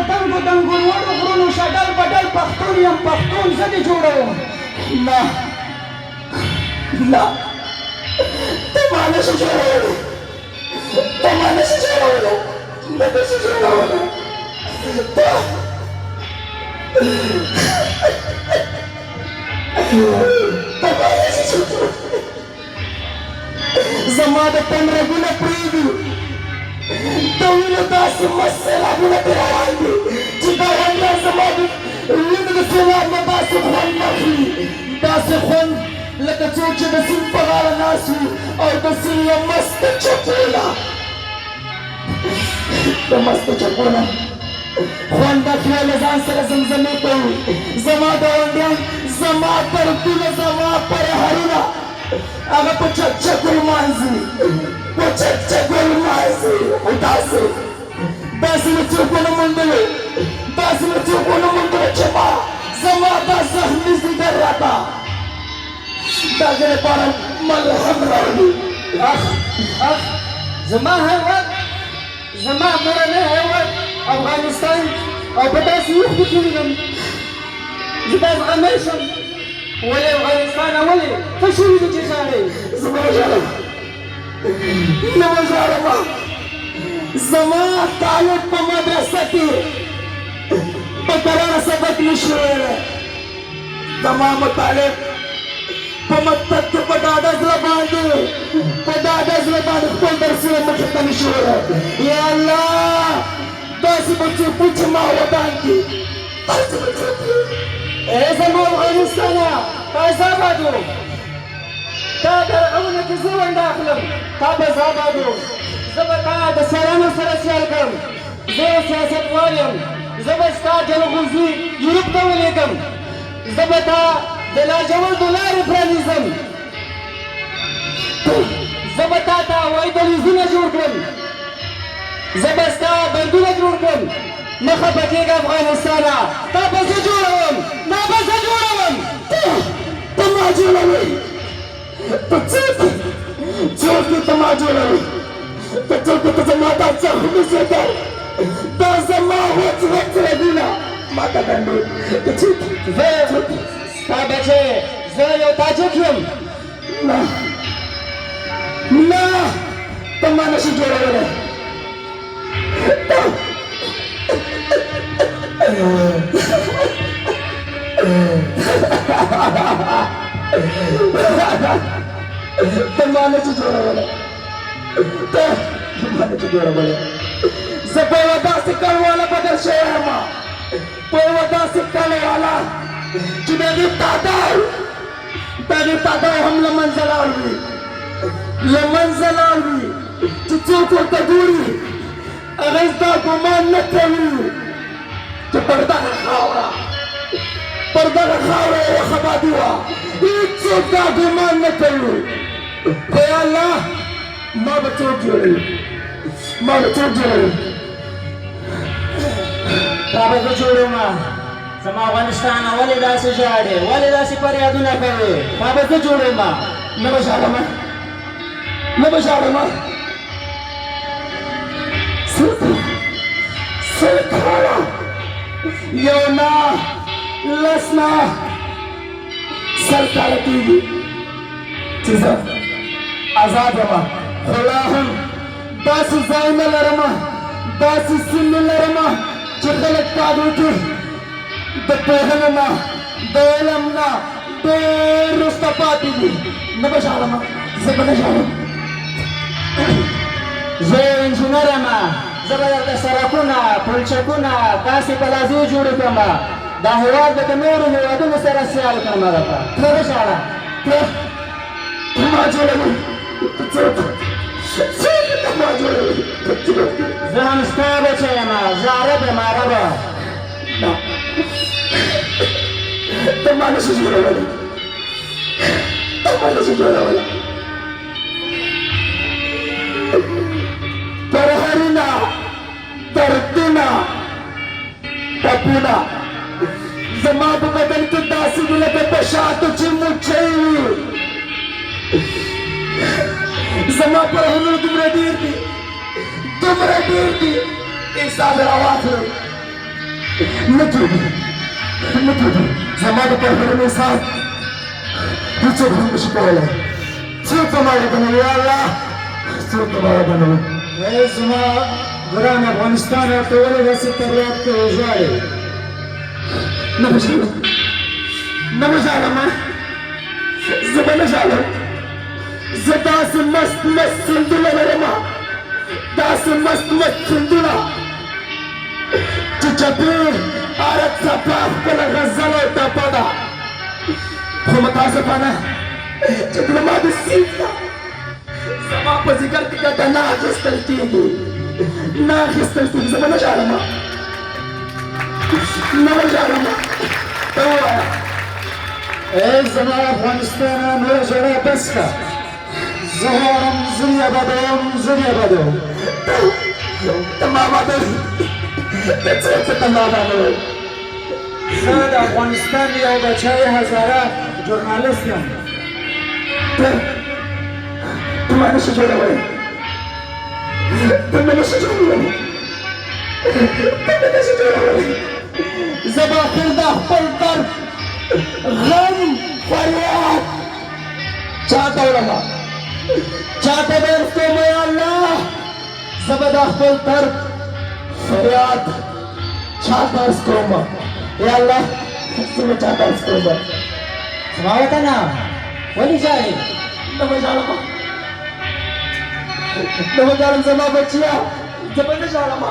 دنګو دنګو لوړو غرونو شډل بدل پښتون یم پښتون زه دې جوړوم. نه نه ته ما نشې جوړولی ته ما نشې جوړولی نه نشې جوړولی زما د تن رګونه پرېږدي د وینو داسې مست سیلابونه پرې روان دي چې ګاونډیان زما د وینو د سیلاب نه داسې خوند اخلي داسې خوند لکه څوک چې د سیند په غاړه ناست وي او د سیند یوه مسته چپونه د مسته چپونه خوند اخلي له ځان سره زمزمې کوي زما ګاونډیان زما دردونه زما پرهرونه هغه په چکچکو لمانځي په چکچکو لمانځي خو داسې مې څوک ونه موندلې داسې مې څوک ونه موندلې چې ما زما دا زخمي ځیګر راته د هغې لپاره ملهم راوړي زما هیواد زما مورنی هیواد افغانستان او په داسې وختو کې وینم زه دا زغمی شم ولې افغانستانه ولې څه شوي دي چې ژاړئ زه به وژاړم نه به ژاړم زما طالب په مدرسه کې په کراره سبق نشي ویلی زما مطالب په مکتب کې په ډاډه زړه باندې خپل درسونه مخې ته نشي ویلی یا الله داسې به څوک وي چې ما ودان کړي داسې به څوک وي ای زما افغانستانه تا زه آبادو تا د رغونه کې زه ونډه اخلم تا به زه آبادو زه به تا د سیالانو سره سیال کړم زه یو سیاستوال یم زه به ستا جلغوزي یورپ ته ولېږم زه به تا د لاجوردو لارې پرانیزم زه به تا ته هوایي دهلیزونه جوړ کړم زه به ستا بندونه جوړ کړم مه خفه کېږه افغانستانه تا به زه جوړوم ته ما جوړوئ ته څوک یې ته ما جوړوئ ته څوک یې ته زما دا زخمي ځګر دا زما وچ رګونه ما ته ګنډې ته څوک زه ستا بچی زه یو تاجک یم نه نه ته ما نشي جوړولی ته ما نشي جوړولی زه په یوه داسې کلواله بدل شوی یم په یوه داسې کلواله چې د هغې تاداو هم له منځه لاړ وي چې څوک ورته ګوري هغه دا ګمان نه کوي چې پر دغه خاوره یوه آبادي وه هېڅوک دا ګمان نه کوي خو یا الله ما به څوک جوړوي تا به زه جوړوم زما افغانستانه ولې داسې ژاړې ولې داسې فریادونه کوې تا به زه جوړوم نه به ژاړم سل کاله یو نه لس نه سل کاله کېږي چې زه آزاد یم خو لا هم داسې ځایونه لرم داسې سیمې لرم چې خلک په هغو کې د پوهنې نه د علم نه ډېر وروسته پاتې دي نه به ژاړم زه به نه ژاړم زه یو انجینر یم زه به درته سړکونه پلچکونه داسې پلازې جوړې کړم دا هېواد به د نورو هېوادونو سره سیال کړم راته ته وژاړه ته ما جوړوي ته ما جوړوي زه هم ستا بچی یم زه عرب یم عربه ته ما نشي جوړولی پرهرونه دردونه ټپونه زما په بدن کې داسې دي لکه په شاتو چې مچۍ وي زما پرهرونه دومره ډېر دي انسان راواخلي نه کېږي نه کېږي زما د پرهرونو احساس هېڅوک هم نشي کولی څوک به ما وګڼوي یا الله څوک به ما وګڼوي ای زما ګران افغانستان ته ولې داسې فریاد کوې ژاړې نه به ژاړم نه به ژاړم زه به نه ژاړم زه داسې مست مست سندونه لرم داسې مست مست سندونه چې چپې هره څپه خپله غزل او ټپه ده خو متاسفانه چې زما د سیند نه زما په ځیګر کې ګټه نه اخیستل کېږي نه اخیستل کېږي زه به نه ژاړم نه به ژاړم ته ووایه ای زما افغانستانه نوره ژړا بس کړه زه غواړم زه یې ابادوم زه یې ابادوم ته ما ابادوې ته څوک چې ته ما ابادوې زه د افغانستان یو بچی هزاره ژورنالست یم ته ما نشي جوړولی ته مې نشي جوړولی ته مې نشي جوړولی زه به آخر دا خپل درد غم فریاد چاته وړم چاته به عرض کوم یا الله زه به دا خپل درد فریاد چاته عرض کوم یا الله زه به چاته عرض کوم زما وطنه ولې ژاړې نه به ژاړم نه به ژاړم زما بچیا زه به نه ژاړم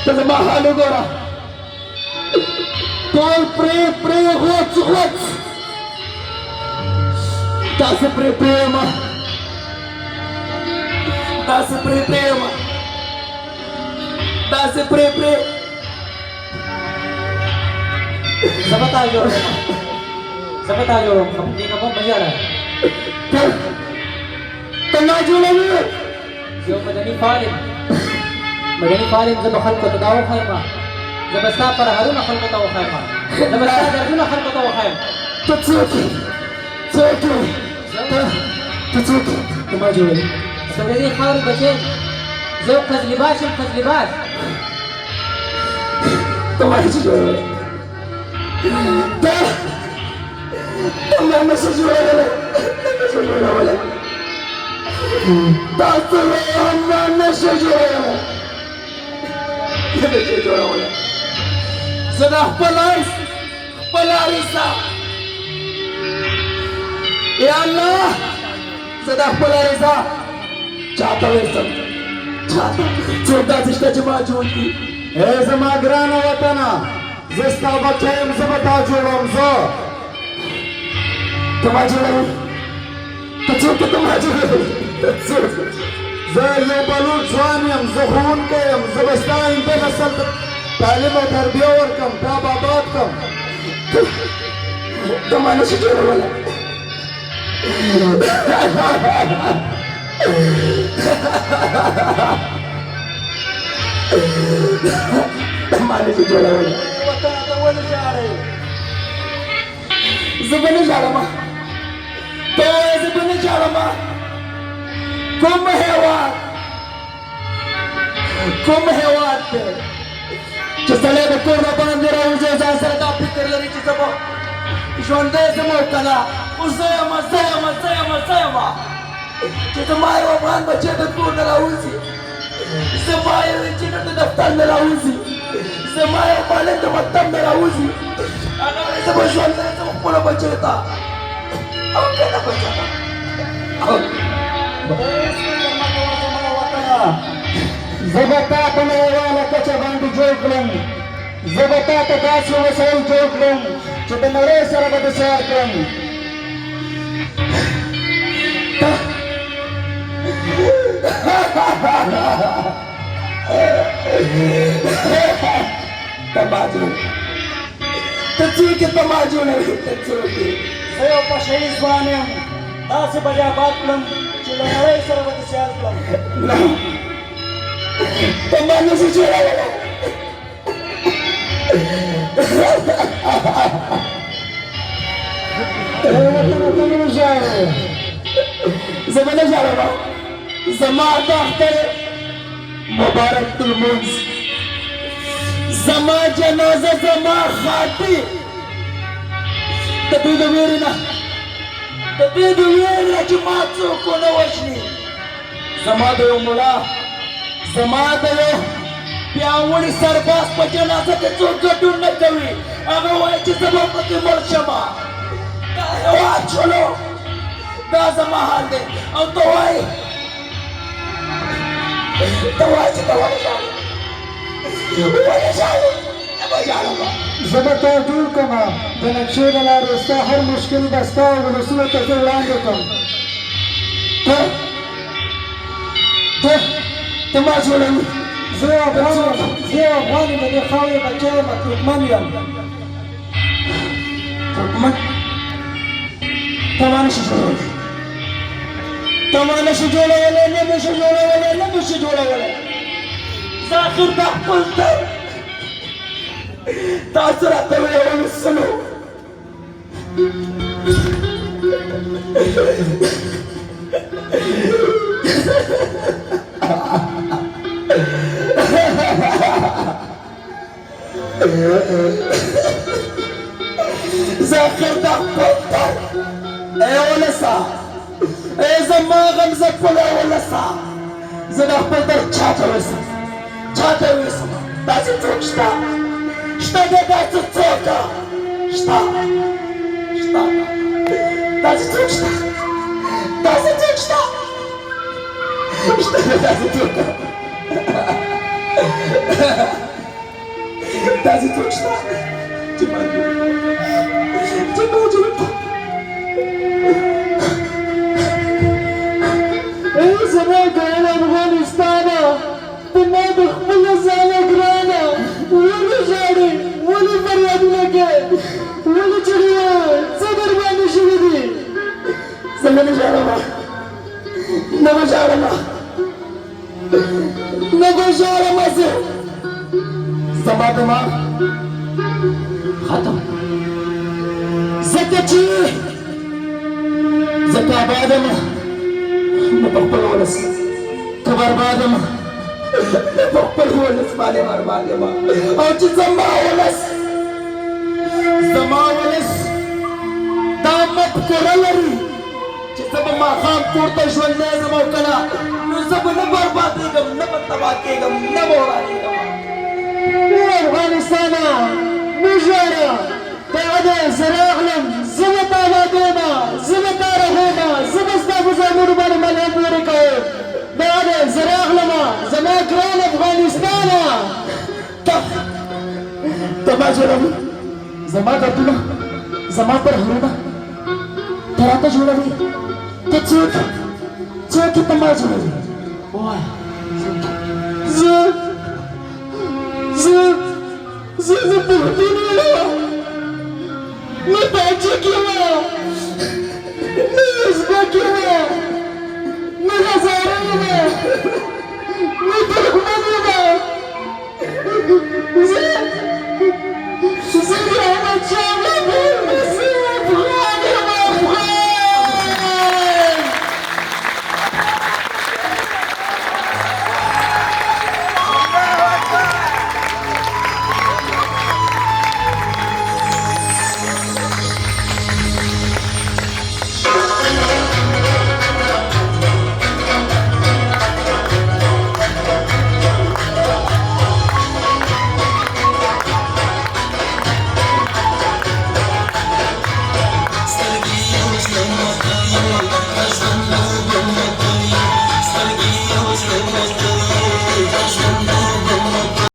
ته زما حال وګوره ټول پرې غوڅ غوڅ داسې پرې یم داسې پرې یم داسې پرې زه به تا جوړوم زه به تا جوړوم خپلې نه به مه ژاړه ته ما جوړوې یو مدني فعال یم زه به خلکو ته دا وښیم زه به ستا پرهرونه خلکو ته وښیم زه به ستا دردونه خلکو ته وښیم ته څوک یې څوک یې ته څوک یې ته ما جوړوې زه د دې خاورې بچی زه یو قزلباش یم قزلباش ته ما نشي جوړولی ته ما نشي جوړولی نشي جوړولی تاسو هم ما نشي جوړولی نشي جوړولی زه د خپل عرض خپل عریضه یا الله زه د خپل عریضه چاته ورسم چاته څوک داسې شته چې ما جوړ کړي ای زما ګرانه وطنه زه ستا بچی یم زه به تا جوړوم زه ته ما جوړوې ته څوک ته ما جوړوې ته څوک زه یو بلوچ ځوان یم زه ښوونکی یم زه به ستا آینده نسل ته تعلیم او تربیه ورکړم تا به آباد کړم ته ما نشي جوړولی ته ما نشي جوړولی وطنه ته ولې ژاړې زه به نه ژاړم ته ووایه زه به نه ژاړم کوم هېواد دی چې سړی د کور نه باندې راوځي ځان سره دا فکر لري چې زه به ژوندی ځم او که نه اوس زه یم چې زما یو افغان بچی د کور نه راوځي زما یو انجینر د دفتر نه راوځي زما یو معلم د مکتب نه راوځي هغه وایي زه به ژوندی ځم خپلو بچیو ته او که نه بچه زه به تا په نړیواله کچه باندې جوړ کړم زه به تا ته داسې وسایل جوړ کړم چې د نړۍ سره به دې سیار کړم ته ما جوړوې ته څوک یې ته ما جوړوې ته څوک یې زه یو پشه ځوان یم داسې به دې آباد کړم چې له نړۍ سره به دې سیار کړم نه ته ما نشي جوړولی وطنه ته ولې ژاړې زه به نه ژاړم زما د اختر مبارک لمونځ زما زما جنازه زما خاطي د دوی د ویرې نه چې ما څوک ونه وژني زما د یو ملا زما د یو پیاوړي سرباز په جنازه کې څوک ګډون نه کوي هغه وایي چې زه به پکې مړ شمه دا هېواد چلو دا زما حال دی او ته وایې چې ته ولې ژاړې ولې ژاړې نه به ژاړم زه به تا جوړ کړم د نقشې له لارې ستا هر مشکل به ستا ولسونو ته زه وړاندې کړم ته ما جوړوي زه یو افغان یم د دې خاورې بچی یم ترکمن یم ترکمن ته ما نشي جوړولی نه مې شي جوړولی زه آخر دا خپل در تاسو راته ویلو سلو زه آخر دا خپل در ای ولسه ای زما غمزه پله ولسه زه دا خپل در چاته ویسم داسې څوک شته دی داسې څوک شته داسې څوک شته چې ما جوړ ای زما ګران افغانستانه ته ما د خپله ځانه ګرانه ولې ژاړې ولې فریادونه کوې ولې چغې وهې څه در باندې شوي دي زه نه به ژاړم زه زما دماغ ختم ځکه چې زه که آباد یم نو په خپل ولس که برباد یم په خپل ولس باندې برباد یم او چې زما ولس دا مفکوره لري چې زه به ماښام کور ته ژوندی ځم او که نه نو زه به نه بربادېږم نه به تباه کېږم نه به ورانېږم افغانستانه مه ژاړه دغه دی زه راغلم زه به تا آبادوم زه به تا رغوم زه به ستا په ځایونو باندې ملحم لرې کوم دغه دی زه راغلم زما ګران افغانستانه ته ما جوړوي زما دردونه زما پرهرونه ته راته جوړوي ته څوک یې ته ما جوړوي ووایه زه پښتون یم نه تاجک یم نه ازبک یم نه هزاره یم نه ترکمن یم